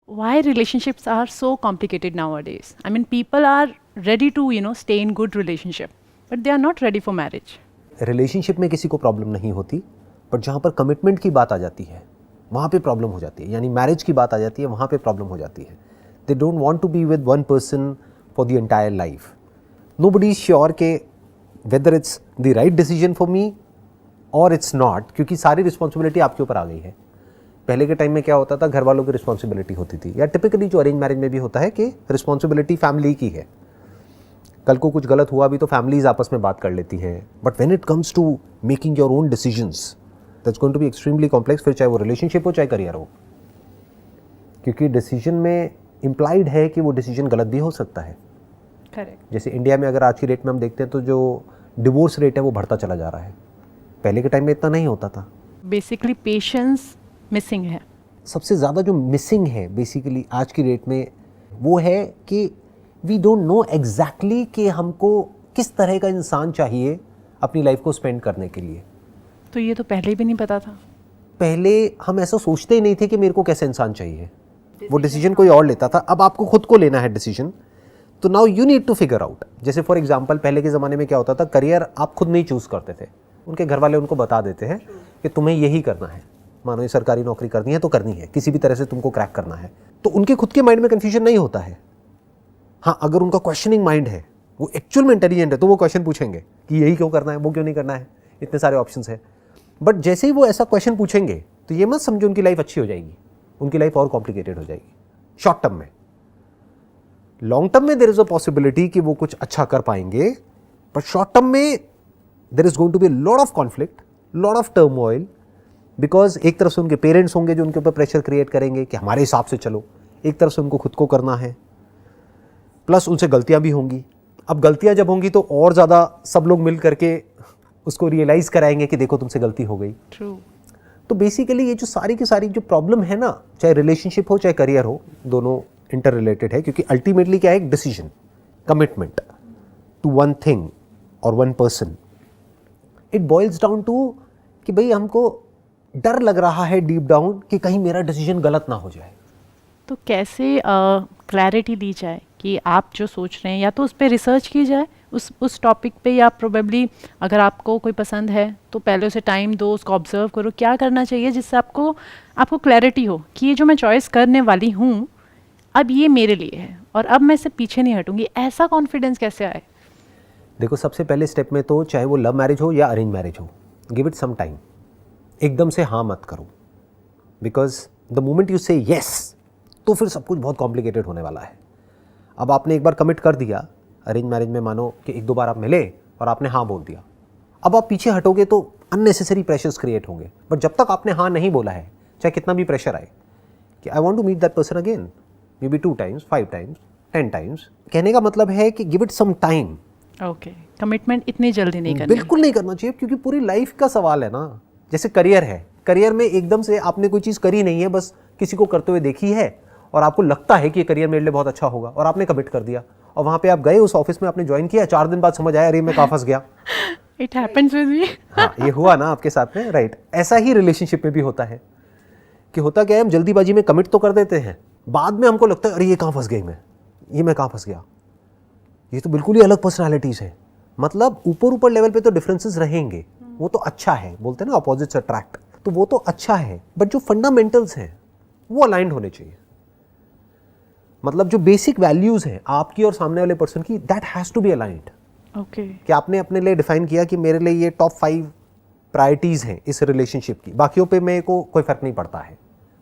Why relationships are so complicated nowadays? I mean, people are ready to, stay in good relationship, but they are not ready for marriage. Relationship में किसी को problem नहीं होती, but जहाँ पर commitment की बात आ जाती है वहाँ पे प्रॉब्लम हो जाती है, यानी मैरिज की बात आ जाती है वहाँ पे प्रॉब्लम हो जाती है. They don't want to be with one person for the entire life. Nobody is sure के whether it's the right decision for me और इट्स नॉट, क्योंकि सारी रिस्पॉन्सिबिलिटी आपके ऊपर आ गई है. पहले के टाइम में क्या होता था, घर वालों की रिस्पॉन्सिबिलिटी होती थी, या टिपिकली जो अरेंज मैरिज में भी होता है कि रिस्पॉन्सिबिलिटी फैमिली की है. कल को कुछ गलत हुआ भी तो फैमिलीज आपस में बात कर लेती हैं. But when it comes to making your own decisions, that's going to be extremely complex. फिर चाहे वो रिलेशनशिप हो चाहे करियर हो, क्योंकि डिसीजन में इम्प्लाइड है कि वो डिसीजन गलत भी हो सकता है. करेक्ट. जैसे इंडिया में अगर आज की रेट में हम देखते हैं तो जो डिवोर्स रेट है वो बढ़ता चला जा रहा है. पहले के टाइम में इतना नहीं होता था. बेसिकली पेशेंस मिसिंग है. सबसे ज़्यादा जो मिसिंग है बेसिकली आज की डेट में वो है कि वी डोंट नो एग्जैक्टली कि हमको किस तरह का इंसान चाहिए अपनी लाइफ को स्पेंड करने के लिए. तो ये तो पहले भी नहीं पता था. पहले हम ऐसा सोचते ही नहीं थे कि मेरे को कैसा इंसान चाहिए. वो डिसीजन कोई और लेता था. अब आपको खुद को लेना है डिसीजन, तो now you need to figure out. जैसे फॉर एग्जांपल पहले के ज़माने में क्या होता था, करियर आप खुद नहीं चूज़ करते थे, उनके घर वाले उनको बता देते हैं कि तुम्हें यही करना है. मानो ये सरकारी नौकरी करनी है तो करनी है, किसी भी तरह से तुमको क्रैक करना है. तो उनके खुद के माइंड में कन्फ्यूजन नहीं होता है. हाँ, अगर उनका क्वेश्चनिंग माइंड है, वो एक्चुअल में इंटेलिजेंट है, तो वो क्वेश्चन पूछेंगे कि यही क्यों करना है, वो क्यों नहीं करना है, इतने सारे ऑप्शंस है. बट जैसे ही वो ऐसा क्वेश्चन पूछेंगे तो ये मत समझो उनकी लाइफ अच्छी हो जाएगी. उनकी लाइफ और कॉम्प्लिकेटेड हो जाएगी शॉर्ट टर्म में. लॉन्ग टर्म में देयर इज अ पॉसिबिलिटी कि वो कुछ अच्छा कर पाएंगे, बट शॉर्ट टर्म में there is going to be lot of conflict, lot of turmoil. Because एक तरफ से उनके पेरेंट्स होंगे जो उनके ऊपर प्रेशर क्रिएट करेंगे कि हमारे हिसाब से चलो, एक तरफ से उनको खुद को करना है, प्लस उनसे गलतियां भी होंगी. अब गलतियां जब होंगी तो और ज़्यादा सब लोग मिल करके उसको रियलाइज़ कराएंगे कि देखो तुमसे गलती हो गई. ट्रू. तो बेसिकली ये जो सारी की सारी जो प्रॉब्लम है ना, चाहे रिलेशनशिप हो चाहे करियर हो, दोनों इंटर रिलेटेड है. क्योंकि अल्टीमेटली क्या है, एक decision, commitment to one thing और one person. It boils down to कि भाई हमको डर लग रहा है डीप डाउन कि कहीं मेरा डिसीजन गलत ना हो जाए. तो कैसे क्लैरिटी दी जाए कि आप जो सोच रहे हैं, या तो उस पर रिसर्च की जाए उस टॉपिक पे, या प्रोबेबली अगर आपको कोई पसंद है तो पहले उसे टाइम दो, उसको ऑब्जर्व करो क्या करना चाहिए, जिससे आपको क्लैरिटी हो कि ये जो मैं चॉइस करने वाली हूँ अब ये मेरे लिए है और अब मैं इससे पीछे नहीं हटूंगी. ऐसा कॉन्फिडेंस कैसे आए? देखो, सबसे पहले स्टेप में तो चाहे वो लव मैरिज हो या अरेंज मैरिज हो, गिव इट सम टाइम. एकदम से हाँ मत करो, बिकॉज द मोमेंट यू से येस तो फिर सब कुछ बहुत कॉम्प्लिकेटेड होने वाला है. अब आपने एक बार कमिट कर दिया अरेंज मैरिज में, मानो कि एक दो बार आप मिले और आपने हाँ बोल दिया. अब आप पीछे हटोगे तो अननेसेसरी प्रेशर्स क्रिएट होंगे. बट जब तक आपने हाँ नहीं बोला है, चाहे कितना भी प्रेशर आए कि I want to meet that person again, maybe 2 times, 5 times, 10 times, कहने का मतलब है कि give it some time. Okay. Commitment इतनी जल्दी नहीं करनी. बिल्कुल नहीं करना चाहिए, क्योंकि पूरी लाइफ का सवाल है ना. जैसे करियर है, करियर में एकदम से आपने कोई चीज़ करी नहीं है, बस किसी को करते हुए देखी है और आपको लगता है कि ये करियर मेरे लिए बहुत अच्छा होगा और आपने कमिट कर दिया, और वहाँ पे आप गए उस ऑफिस में, आपने ज्वाइन किया, 4 दिन बाद समझ आया अरे मैं कहाँ फंस गया. It happens with me. हाँ, ये हुआ ना आपके साथ में, राइट. ऐसा ही रिलेशनशिप में भी होता है कि होता क्या है, हम जल्दीबाजी में कमिट तो कर देते हैं, बाद में हमको लगता है अरे ये कहाँ फंस गई मैं कहाँ फंस गया. ये तो बिल्कुल ही अलग पर्सनालिटीज़ है. मतलब ऊपर लेवल पे तो डिफरेंसेस रहेंगे, वो तो अच्छा है, बोलते हैं ना अपोजिट्स अट्रैक्ट, तो वो तो अच्छा है. बट जो फंडामेंटल्स हैं वो अलाइंड होने चाहिए. मतलब जो बेसिक वैल्यूज हैं आपकी और सामने वाले पर्सन की, that has to be aligned. Okay. कि आपने अपने लिए डिफाइन किया कि मेरे लिए ये टॉप 5 प्रायोरिटीज़ हैं इस रिलेशनशिप की, बाकियों पे मेरे को कोई फर्क नहीं पड़ता है,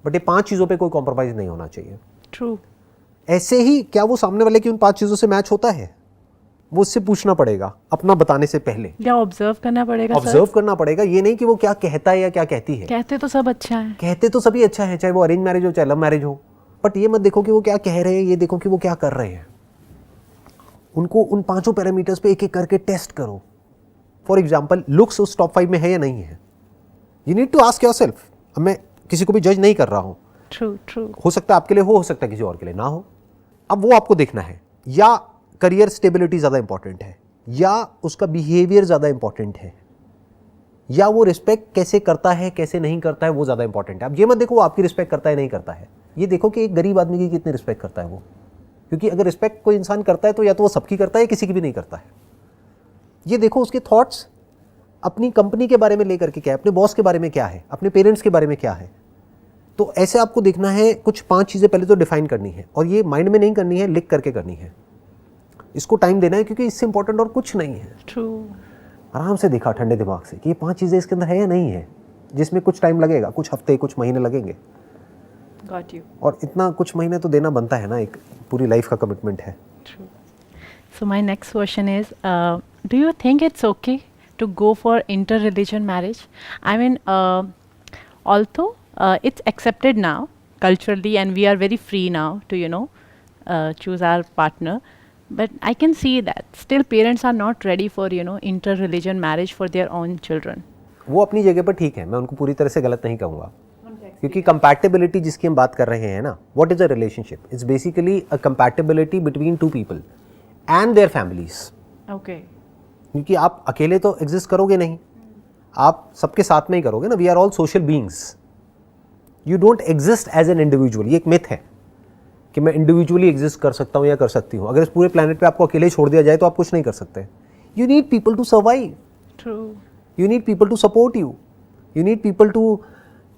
बट ये 5 चीज़ों पे कोई कॉम्प्रोमाइज़ नहीं होना चाहिए. ट्रू. ऐसे ही क्या वो सामने वाले की उन 5 चीज़ों से मैच होता है, वो उससे पूछना पड़ेगा अपना बताने से पहले. या ऑब्जर्व करना पड़ेगा. ऑब्जर्व करना पड़ेगा, ये नहीं कि वो क्या कहता है या क्या कहती है. कहते तो सब अच्छा है. कहते तो सभी अच्छा है, चाहे वो अरेंज मैरिज हो चाहे लव मैरिज हो. बट ये मत देखो कि वो क्या कह रहे हैं, ये देखो कि वो क्या कर रहे हैं. उनको उन 5 पैरामीटर्स पे एक एक करके टेस्ट करो. फॉर एग्जाम्पल, लुक्स उस टॉप 5 में है या नहीं है. You need to ask yourself. अब मैं किसी को भी जज नहीं कर रहा हूँ. ट्रू. हो सकता है आपके लिए हो सकता है किसी और के लिए ना हो. अब वो आपको देखना है, या करियर स्टेबिलिटी ज़्यादा इंपॉर्टेंट है, या उसका बिहेवियर ज़्यादा इंपॉर्टेंट है, या वो रिस्पेक्ट कैसे करता है कैसे नहीं करता है वो ज़्यादा इंपॉर्टेंट है. अब ये मत देखो वो आपकी रिस्पेक्ट करता है नहीं करता है, ये देखो कि एक गरीब आदमी की कितनी रिस्पेक्ट करता है वो, क्योंकि अगर रिस्पेक्ट कोई इंसान करता है तो या तो वो सबकी करता है या किसी की भी नहीं करता है। ये देखो उसके थॉट्स अपनी कंपनी के बारे में लेकर के क्या है, अपने बॉस के बारे में क्या है, अपने पेरेंट्स के बारे में क्या है। तो ऐसे आपको देखना है, कुछ 5 चीज़ें पहले तो डिफाइन करनी है, और ये माइंड में नहीं करनी है, लिख करके करनी है। इसको टाइम देना है, क्योंकि इससे इंपॉर्टेंट और कुछ नहीं है। ट्रू। आराम से देखा ठंडे दिमाग से कि ये 5 चीज़ें इसके अंदर है या नहीं है, जिसमें कुछ टाइम लगेगा, कुछ हफ्ते कुछ महीने लगेंगे। Got you. और इतना कुछ महीने तो देना बनता है ना, एक पूरी लाइफ का कमिटमेंट है। True. So my next question is, do you think it's okay to go for inter-religion marriage? I mean, although it's accepted now culturally, and we are very free now to choose our partner, but I can see that still parents are not ready for inter-religion marriage for their own children. वो अपनी जगह पर ठीक है, मैं उनको पूरी तरह से गलत नहीं कहूँगा, क्योंकि कंपैटिबिलिटी जिसकी हम बात कर रहे हैं ना, what is a relationship? It's basically a compatibility between 2 people and their families. Okay. क्योंकि आप अकेले तो एग्जिस्ट करोगे नहीं, आप सबके साथ में ही करोगे ना। We are all social beings, you don't exist as an individual. ये एक मिथ है कि मैं इंडिविजुअली एग्जिस्ट कर सकता हूँ या कर सकती हूँ। अगर इस पूरे प्लेनेट पे आपको अकेले छोड़ दिया जाए तो आप कुछ नहीं कर सकते। You need people to survive, True. You need people to support you, you need people to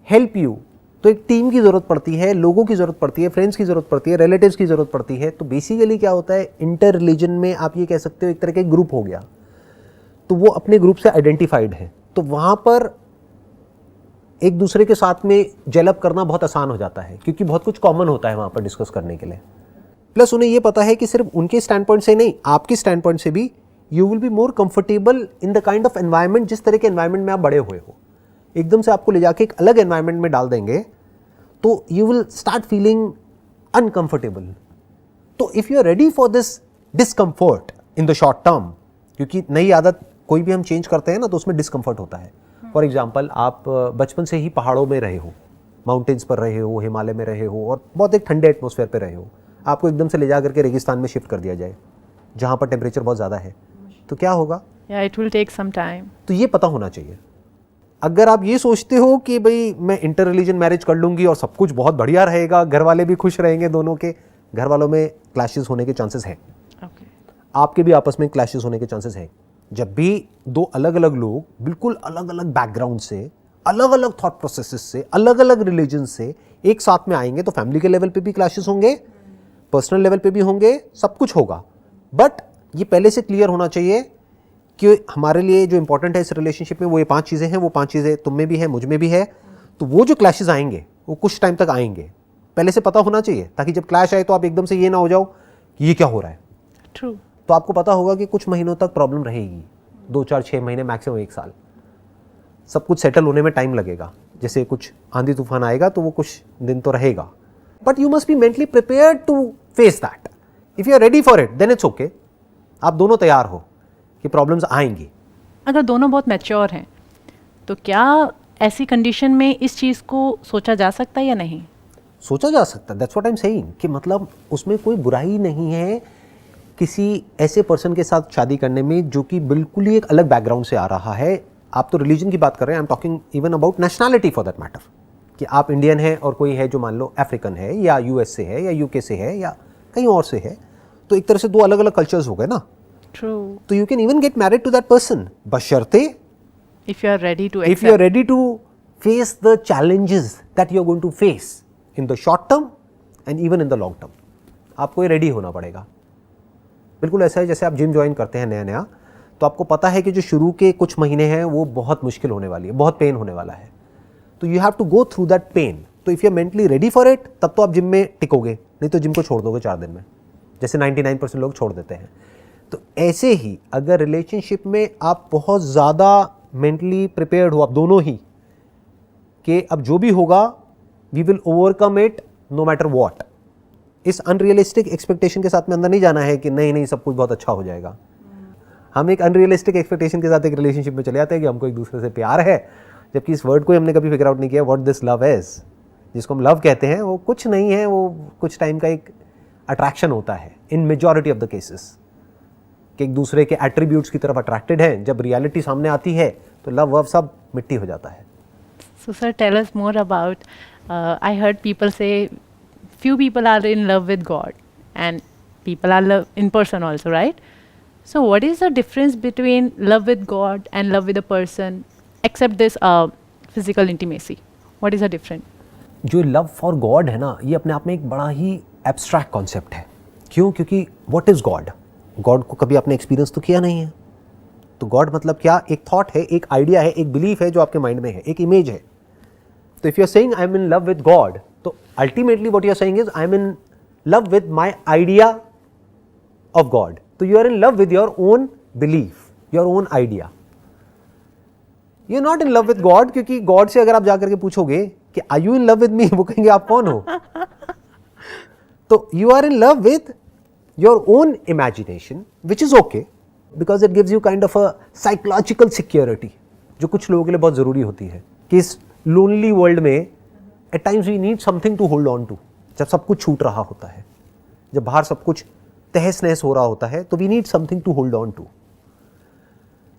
help you. तो एक टीम की ज़रूरत पड़ती है, लोगों की ज़रूरत पड़ती है, फ्रेंड्स की ज़रूरत पड़ती है, रिलेटिव्स की ज़रूरत पड़ती है। तो बेसिकली क्या होता है, इंटर रिलीजन में आप ये कह सकते हो एक तरह का ग्रुप हो गया, तो वो अपने ग्रुप से आइडेंटिफाइड है, तो वहाँ पर एक दूसरे के साथ में जेलअप करना बहुत आसान हो जाता है, क्योंकि बहुत कुछ कॉमन होता है वहाँ पर डिस्कस करने के लिए। प्लस उन्हें ये पता है कि सिर्फ उनके स्टैंड पॉइंट से नहीं, आपके स्टैंड पॉइंट से भी you will be more comfortable in the kind of environment, जिस तरह के एनवायरनमेंट में आप बड़े हुए हो। एकदम से आपको ले जाके एक अलग एनवायरनमेंट में डाल देंगे तो you will start feeling uncomfortable. तो if you are ready for this discomfort in the short term, क्योंकि नई आदत कोई भी हम चेंज करते हैं ना तो उसमें डिस्कम्फर्ट होता है। फॉर एग्जाम्पल, आप बचपन से ही पहाड़ों में रहे हो, माउंटेन्स पर रहे हो, हिमालय में रहे हो, और बहुत एक ठंडे एटमोसफेयर पर रहे हो। आपको एकदम से ले जा करके रेगिस्तान में शिफ्ट कर दिया जाए जहाँ पर टेम्परेचर बहुत ज़्यादा है, तो क्या होगा? Yeah, it will take some time. तो ये पता होना चाहिए। अगर आप ये सोचते हो कि भाई मैं इंटर रिलीजन मैरिज कर लूँगी और सब कुछ बहुत बढ़िया रहेगा, घर वाले भी खुश रहेंगे, दोनों के घर वालों में क्लैशेस होने के चांसेस हैं, Okay. आपके भी आपस में क्लैशेस होने के चांसेस हैं। जब भी 2 अलग अलग लोग बिल्कुल अलग अलग बैकग्राउंड से, अलग अलग थॉट प्रोसेसेस से, अलग अलग रिलीजन से एक साथ में आएंगे तो फैमिली के लेवल पे भी क्लैशेस होंगे, पर्सनल लेवल पे भी होंगे, सब कुछ होगा। बट ये पहले से क्लियर होना चाहिए कि हमारे लिए जो इंपॉर्टेंट है इस रिलेशनशिप में वो ये 5 चीज़ें हैं, वो 5 चीज़ें तुम में भी है, मुझ में भी है। तो वो जो क्लैशेस आएंगे वो कुछ टाइम तक आएंगे, पहले से पता होना चाहिए, ताकि जब क्लैश आए तो आप एकदम से ये ना हो जाओ कि ये क्या हो रहा है। True. तो आपको पता होगा कि कुछ महीनों तक प्रॉब्लम रहेगी, 2, 4, 6 महीने, मैक्सिमम 1 साल। सब कुछ सेटल होने में टाइम लगेगा। जैसे कुछ आंधी तूफान आएगा तो वो कुछ दिन तो रहेगा, but you must be mentally prepared to face that. If you are ready for it then it's okay. आप दोनों तैयार हो कि प्रॉब्लम्स आएंगी। अगर दोनों बहुत मैच्योर हैं तो क्या ऐसी कंडीशन में इस चीज़ को सोचा जा सकता है या नहीं? सोचा जा सकता है, that's what I am saying, कि मतलब उसमें कोई बुराई नहीं है किसी ऐसे पर्सन के साथ शादी करने में जो कि बिल्कुल ही एक अलग बैकग्राउंड से आ रहा है। आप तो रिलीजन की बात कर रहे हैं, I am talking even about nationality for that matter, कि आप इंडियन हैं और कोई है जो मान लो अफ्रीकन है या यूएस से है या यूके से है या कहीं और से है, तो एक तरह से 2 अलग अलग कल्चर्स हो गए ना। True. तो you can even get married to that person, बशर्ते If you are ready to if accept. you are ready to face the challenges that you are going to face in the short term and even in the long term, आपको ये ready होना पड़ेगा। बिल्कुल ऐसा है जैसे आप gym join करते हैं नया नया, तो आपको पता है कि जो शुरू के कुछ महीने हैं वो बहुत मुश्किल होने वाली है, बहुत पेन होने वाला है, तो you have to go through that pain. तो if you are mentally ready for it तब तो आप जिम में टिकोगे, नहीं तो जिम को छोड़ दोगे 4 दिन में, जैसे 99% लोग छोड़ देते हैं। तो ऐसे ही अगर रिलेशनशिप में आप बहुत ज़्यादा मेंटली प्रिपेयर्ड हो, आप दोनों ही, कि अब जो भी होगा we will overcome it no matter what, इस अनरियलिस्टिक एक्सपेक्टेशन के साथ में अंदर नहीं जाना है कि नहीं नहीं सब कुछ बहुत अच्छा हो जाएगा। हम एक अनरियलिस्टिक एक्सपेक्टेशन के साथ एक रिलेशनशिप में चले जाते हैं कि हमको एक दूसरे से प्यार है, जबकि इस वर्ड को हमने कभी फिगर आउट नहीं किया व्हाट दिस लव इज। जिसको हम लव कहते हैं वो कुछ नहीं है, वो कुछ टाइम का एक अट्रैक्शन होता है इन मेजॉरिटी ऑफ द केसेस, कि एक दूसरे के एट्रीब्यूट्स की तरफ अट्रैक्टेड है। जब रियलिटी सामने आती है तो लव वव सब मिट्टी हो जाता है। So sir, tell us more about, I heard people say few people are in love with God, and people are love in person also, right? So what is the difference between love with God and love with a person, except this physical intimacy? What is the difference? जो love for God है ना, ये अपने आप में एक बड़ा ही abstract concept है. क्यों? क्योंकि व्हाट इज गॉड? गॉड को कभी आपने एक्सपीरियंस तो किया नहीं है. तो गॉड मतलब क्या? एक थॉट है, एक आइडिया है, एक बिलीफ है जो आपके माइंड में है, एक इमेज है. तो if you are saying I am in love with God, तो ultimately what you are saying is I am in love with my idea of God. तो you are in love with your own belief, your own idea. You are not in love with God, क्योंकि God से अगर आप जाकर के पूछोगे कि are you in love with me, वो कहेंगे आप कौन हो. तो you are in love with your own imagination, which is okay, because it gives you kind of a psychological security, जो कुछ लोगों के लिए बहुत जरूरी होती है. कि इस लोनली वर्ल्ड में at times we need something to hold on to. जब सब कुछ छूट रहा होता है, जब बाहर सब कुछ तहस नहस हो रहा होता है, तो we need something to hold on to.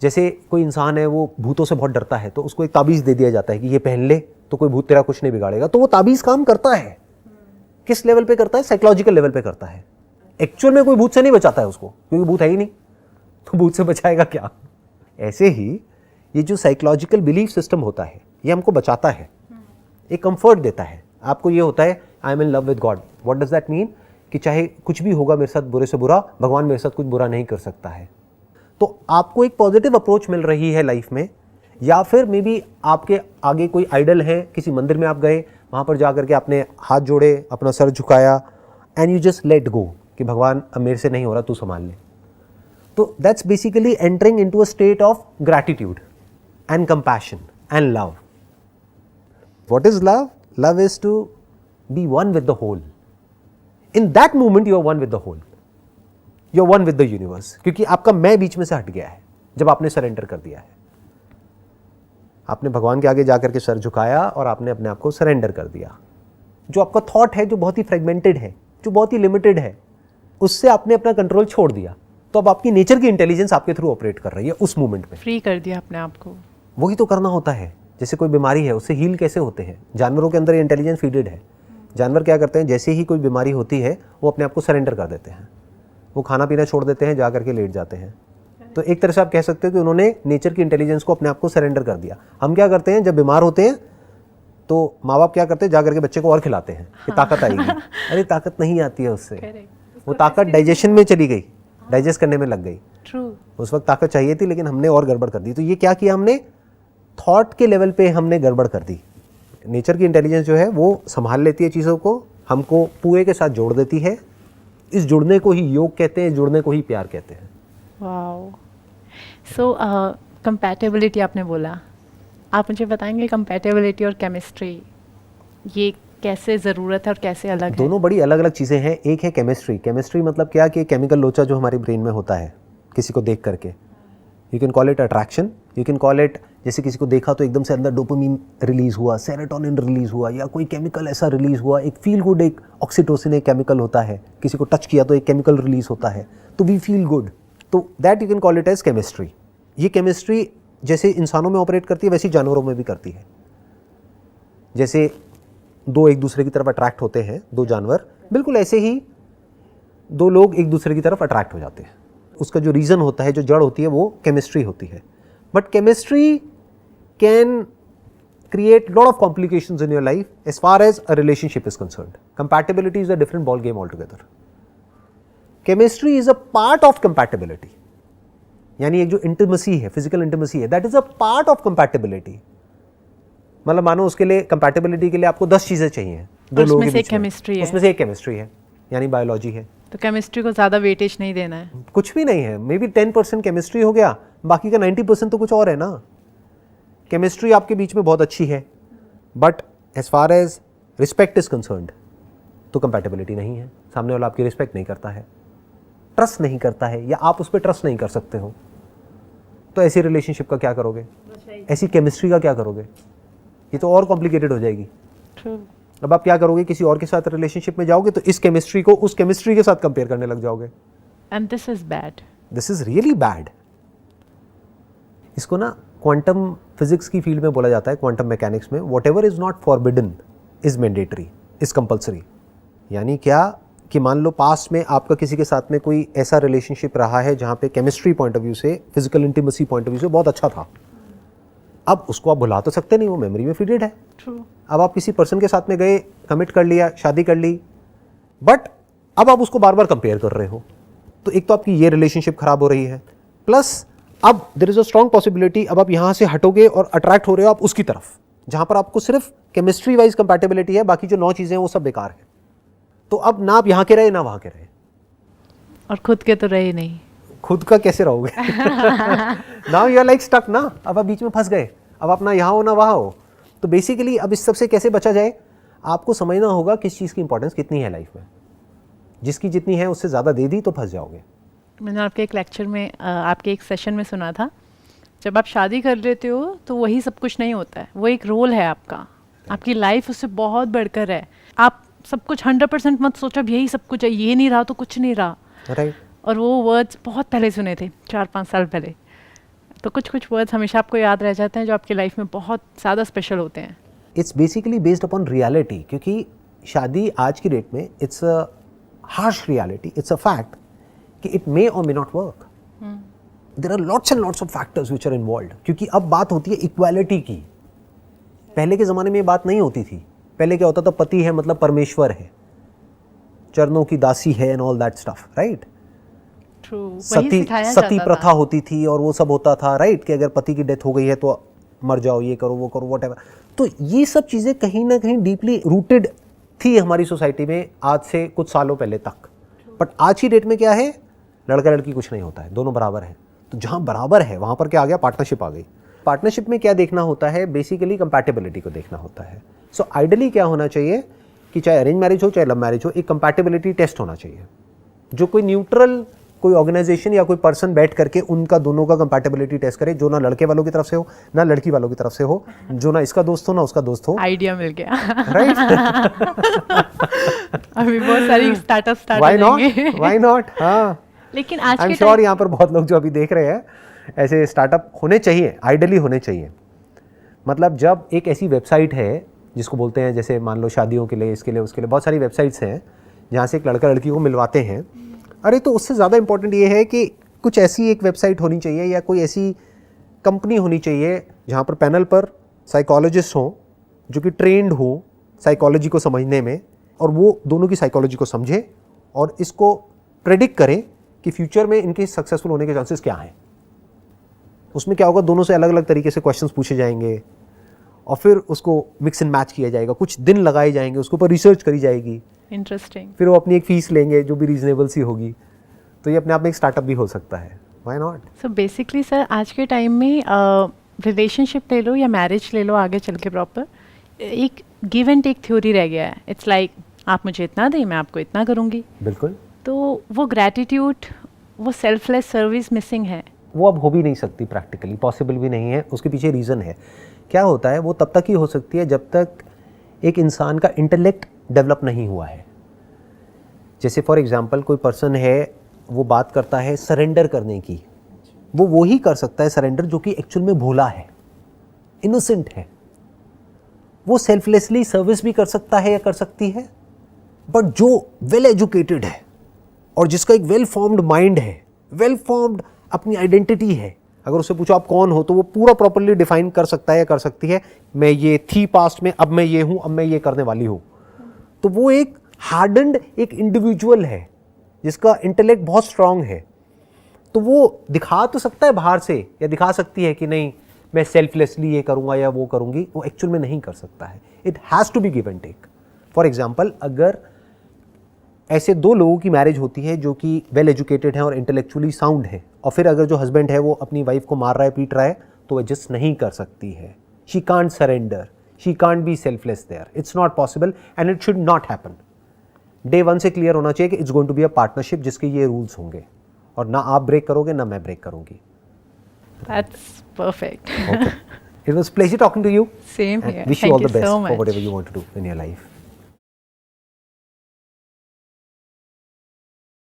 जैसे कोई इंसान है, वो भूतों से बहुत डरता है, तो उसको एक ताबीज़ दे दिया जाता है कि ये पहन ले तो कोई भूत तेरा कुछ नहीं बिगाड़ेगा. तो वो ताबीज़ काम करता है. किस लेवल पे करता है? साइकोलॉजिकल लेवल पे करता है. एक्चुअल में कोई भूत से नहीं बचाता है उसको, क्योंकि भूत है ही नहीं, तो भूत से बचाएगा क्या. ऐसे ही ये जो साइकोलॉजिकल बिलीफ सिस्टम होता है, ये हमको बचाता है, एक कंफर्ट देता है. आपको ये होता है आई am in love with God. What does that mean? कि चाहे कुछ भी होगा मेरे साथ, बुरे से बुरा, भगवान मेरे साथ कुछ बुरा नहीं कर सकता है. तो आपको एक पॉजिटिव अप्रोच मिल रही है लाइफ में. या फिर मे बी आपके आगे कोई आइडल है, किसी मंदिर में आप गए, वहाँ पर जा करके आपने हाथ जोड़े, अपना सर झुकाया, and you just let go कि भगवान अब मेरे से नहीं हो रहा, तू संभाल ले. तो that's basically entering into a state of gratitude and compassion and love. What is love? Love is to be one with the whole. In that moment you are one with the whole, you are one with the universe. क्योंकि आपका मैं बीच में से हट गया है जब आपने सरेंडर कर दिया है. आपने भगवान के आगे जाकर के सर झुकाया और आपने अपने आप को सरेंडर कर दिया. जो आपका थॉट है, जो बहुत ही फ्रेगमेंटेड है, जो बहुत ही लिमिटेड है, उससे आपने अपना कंट्रोल छोड़ दिया. तो अब आपकी नेचर की इंटेलिजेंस आपके थ्रू ऑपरेट कर रही है उस मोमेंट में. फ्री कर दिया अपने आप को. वही तो करना होता है. जैसे कोई बीमारी है, उससे हील कैसे होते हैं? जानवरों के अंदर ये इंटेलिजेंस फीडेड है. जानवर क्या करते हैं? जैसे ही कोई बीमारी होती है, वो अपने आप को सरेंडर कर देते हैं. वो खाना पीना छोड़ देते हैं, जा करके लेट जाते हैं. तो एक तरह से आप कह सकते हो कि उन्होंने नेचर की इंटेलिजेंस को अपने आप को सरेंडर कर दिया. हम क्या करते हैं? जब बीमार होते हैं तो माँ बाप क्या करते हैं? जा करके बच्चे को और खिलाते हैं कि ताकत आएगी. अरे ताकत नहीं आती है उससे. वो ताकत डाइजेशन में चली गई, डाइजेस्ट करने में लग गई. उस वक्त ताकत चाहिए थी, लेकिन हमने और गड़बड़ कर दी. तो ये क्या किया हमने? थॉट के लेवल पे हमने गड़बड़ कर दी. नेचर की इंटेलिजेंस जो है वो संभाल लेती है चीज़ों को, हमको पूरे के साथ जोड़ देती है. इस जुड़ने को ही योग कहते हैं, जुड़ने को ही प्यार कहते हैं. वाओ. सो कंपैटिबिलिटी आपने बोला, आप मुझे बताएंगे कंपैटिबिलिटी और केमिस्ट्री ये कैसे ज़रूरत है और कैसे अलग है? दोनों बड़ी अलग अलग चीज़ें हैं. एक है केमिस्ट्री. केमिस्ट्री मतलब क्या? कि केमिकल लोचा जो हमारे ब्रेन में होता है किसी को देख करके. You can call it attraction, you can call it, जैसे किसी को देखा तो एकदम से अंदर डोपामिन रिलीज़ हुआ, सेरोटोनिन रिलीज़ हुआ, या कोई केमिकल ऐसा रिलीज़ हुआ, एक फील गुड, एक ऑक्सीटोसिन एक केमिकल होता है. किसी को टच किया तो एक केमिकल रिलीज़ होता है, तो वी फील गुड. तो that you can call it as chemistry. ये केमिस्ट्री जैसे इंसानों में ऑपरेट करती है, वैसे जानवरों में भी करती है. जैसे दो एक दूसरे की तरफ अट्रैक्ट होते हैं, दो जानवर, बिल्कुल ऐसे ही दो लोग एक दूसरे की तरफ अट्रैक्ट हो जाते हैं. उसका जो रीज़न होता है, जो जड़ होती है, वो केमिस्ट्री होती है. But chemistry can create lot of complications in your life as far as a relationship is concerned. Compatibility is a different ball game altogether. Chemistry is a part of compatibility. यानी एक जो intimacy है, physical intimacy है, that is a part of compatibility. मतलब मानो उसके लिए, compatibility के लिए आपको 10 चीजें चाहिए, दो लोगों के बीच में, उसमें से एक केमिस्ट्री है, यानी बायोलॉजी है. तो केमिस्ट्री को ज़्यादा वेटेज नहीं देना है. कुछ भी नहीं है. मे बी 10% केमिस्ट्री हो गया, बाकी का 90% तो कुछ और है ना. केमिस्ट्री आपके बीच में बहुत अच्छी है, but as far as respect is concerned तो कंपैटिबिलिटी नहीं है. सामने वाला आपकी रिस्पेक्ट नहीं करता है, ट्रस्ट नहीं करता है, या आप उस पर ट्रस्ट नहीं कर सकते हो. तो ऐसी रिलेशनशिप का क्या करोगे? ऐसी केमिस्ट्री का क्या करोगे? ये तो और कॉम्प्लिकेटेड हो जाएगी. अब आप क्या करोगे? किसी और के साथ रिलेशनशिप में जाओगे तो इस केमिस्ट्री को उस केमिस्ट्री के साथ कंपेयर करने लग जाओगे. And this is bad. This is really bad. इसको ना क्वांटम फिजिक्स की फील्ड में बोला जाता है, क्वांटम मैकेनिक्स में, what ever is not forbidden is mandatory, is compulsory. यानी क्या कि मान लो पास्ट में आपका किसी के साथ में कोई ऐसा रिलेशनशिप रहा है जहाँ पे केमिस्ट्री पॉइंट ऑफ व्यू से, physical intimacy point of view से बहुत अच्छा था। अब उसको आप भुला तो सकते नहीं, वो मेमोरी में फीडेड है। True. अब आप किसी पर्सन के साथ में गए, कमिट कर लिया, शादी कर ली, बट अब आप उसको बार बार कंपेयर कर रहे हो, तो एक तो आपकी ये रिलेशनशिप खराब हो रही है, प्लस अब there is a strong possibility अब आप यहाँ से हटोगे और अट्रैक्ट हो रहे हो आप उसकी तरफ, जहाँ पर आपको सिर्फ केमिस्ट्री वाइज कंपैटिबिलिटी है, बाकी जो 9 चीज़ें हैं वो सब बेकार है। तो अब ना आप यहाँ के रहे ना वहाँ के रहे, और खुद के तो रहे नहीं। खुद का कैसे रहोगे? Now you are like stuck ना, अब आप बीच में फंस गए, अब आप ना यहाँ हो ना वहाँ हो। तो बेसिकली अब इस सब से कैसे बचा जाए, आपको समझना होगा किस चीज़ की इंपॉर्टेंस कितनी है लाइफ में। जिसकी जितनी है उससे ज़्यादा दे दी तो फंस जाओगे। मैंने आपके एक लेक्चर में आपके एक सेशन में सुना था, जब आप शादी कर लेते हो तो वही सब कुछ नहीं होता है, वो एक रोल है आपका, आपकी लाइफ उससे बहुत बढ़कर है। आप सब कुछ 100% मत सोचो अब यही सब कुछ है, ये नहीं रहा तो कुछ नहीं रहा। राइट। और वो वर्ड्स बहुत पहले सुने थे, 4-5 साल पहले। तो कुछ कुछ वर्ड्स हमेशा आपको याद रह जाते हैं जो आपकी लाइफ में बहुत ज़्यादा स्पेशल होते हैं। It's basically based upon reality, क्योंकि शादी आज की डेट में it's a harsh reality, it's a fact कि इट मे और may not work. There are lots and lots of factors which are involved, क्योंकि अब बात होती है इक्वालिटी की। पहले के ज़माने में ये बात नहीं होती थी। पहले क्या होता था, पति है मतलब परमेश्वर है, चरणों की दासी है and all that stuff, right. सती प्रथा होती थी और वो सब होता था, राइट, कि अगर पति की डेथ हो गई है तो मर जाओ, ये करो वो करो, व्हाटएवर। तो ये सब चीज़ें कहीं ना कहीं डीपली रूटेड थी हमारी सोसाइटी में आज से कुछ सालों पहले तक। बट आज की डेट में क्या है, लड़का लड़की कुछ नहीं होता है, दोनों बराबर है। तो जहाँ बराबर है वहाँ पर क्या आ गया, पार्टनरशिप आ गई। पार्टनरशिप में क्या देखना होता है, बेसिकली कंपैटिबिलिटी को देखना होता है। सो आइडियली क्या होना चाहिए कि चाहे अरेंज मैरिज हो चाहे लव मैरिज हो, एक कंपैटिबिलिटी टेस्ट होना चाहिए, जो कोई न्यूट्रल कोई ऑर्गेनाइजेशन या कोई पर्सन बैठ करके उनका दोनों का कंपैटिबिलिटी टेस्ट करे, जो ना लड़के वालों की तरफ से हो ना लड़की वालों की तरफ से हो, जो ना इसका दोस्त हो ना उसका दोस्त हो। आइडिया मिल गया, राइट। अभी बहुत सारी startup start why not, why not. हाँ, लेकिन आज आई एम के श्योर यहाँ पर बहुत लोग जो अभी देख रहे हैं, ऐसे स्टार्टअप होने चाहिए, आइडियली होने चाहिए। मतलब जब एक ऐसी वेबसाइट है जिसको बोलते हैं, जैसे मान लो शादियों के लिए, इसके लिए उसके लिए बहुत सारी वेबसाइट्स हैं जहाँ से एक लड़का लड़की को मिलवाते हैं। अरे तो उससे ज़्यादा इंपॉर्टेंट ये है कि कुछ ऐसी एक वेबसाइट होनी चाहिए या कोई ऐसी कंपनी होनी चाहिए जहाँ पर पैनल पर साइकोलॉजिस्ट हों जो कि ट्रेंड हो साइकोलॉजी को समझने में, और वो दोनों की साइकोलॉजी को समझे और इसको प्रेडिक्ट करें कि फ्यूचर में इनके सक्सेसफुल होने के चांसेस क्या हैं। उसमें क्या होगा, दोनों से अलग अलग तरीके से क्वेश्चंस पूछे जाएंगे और फिर उसको मिक्स एंड मैच किया जाएगा, कुछ दिन लगाए जाएंगे, उसके ऊपर रिसर्च करी जाएगी। इंटरेस्टिंग। फिर वो अपनी एक फीस लेंगे जो भी रीजनेबल सी होगी। तो ये अपने आप में एक स्टार्टअप भी हो सकता है, why not. So basically sir, आज के टाइम में रिलेशनशिप ले लो या मैरिज ले लो, आगे चल के प्रॉपर एक गिव एंड टेक थ्योरी रह गया है। इट्स लाइक आप मुझे इतना दें, मैं आपको इतना करूँगी। बिल्कुल। तो वो ग्रैटिट्यूड, वो सेल्फलेस सर्विस मिसिंग है। वो अब हो भी नहीं सकती, प्रैक्टिकली पॉसिबल भी नहीं है। उसके पीछे रीज़न है। क्या होता है, वो तब तक ही हो सकती है जब तक एक इंसान का इंटेलेक्ट डेवलप नहीं हुआ है। जैसे फॉर एग्जांपल कोई पर्सन है, वो बात करता है सरेंडर करने की, वो ही कर सकता है सरेंडर जो कि एक्चुअल में भोला है, इनोसेंट है। वो सेल्फलेसली सर्विस भी कर सकता है या कर सकती है। बट जो वेल एजुकेटेड है और जिसका एक वेल फॉर्म्ड माइंड है, वेल फॉर्म्ड अपनी आइडेंटिटी है, अगर उससे पूछो आप कौन हो, तो वो पूरा प्रॉपर्ली डिफाइन कर सकता है या कर सकती है, मैं ये थी पास्ट में, अब मैं ये हूँ, अब मैं ये करने वाली हूँ। तो वो एक हार्डन्ड एक इंडिविजुअल है जिसका इंटेलेक्ट बहुत स्ट्रांग है। तो वो दिखा तो सकता है बाहर से, या दिखा सकती है कि नहीं मैं सेल्फलेसली ये करूँगा या वो करूँगी, वो एक्चुअल में नहीं कर सकता है। It has to be give and take. For example, अगर ऐसे दो लोगों की मैरिज होती है जो कि वेल एजुकेटेड हैं और इंटेलेक्चुअली साउंड है, और फिर अगर जो हस्बैंड है वो अपनी वाइफ को मार रहा है, पीट रहा है, तो वह जस्ट नहीं कर सकती है। She can't surrender, she can't be selfless there, it's not possible and it should not happen. Day one से क्लियर होना चाहिए कि it's going to be a partnership जिसके ये रूल्स होंगे, और ना आप ब्रेक करोगे ना मैं ब्रेक करूंगी। That's perfect. Okay. It was a pleasure talking to you. Same and here. wish you Thank all the you best so for much. whatever you want to do in your life.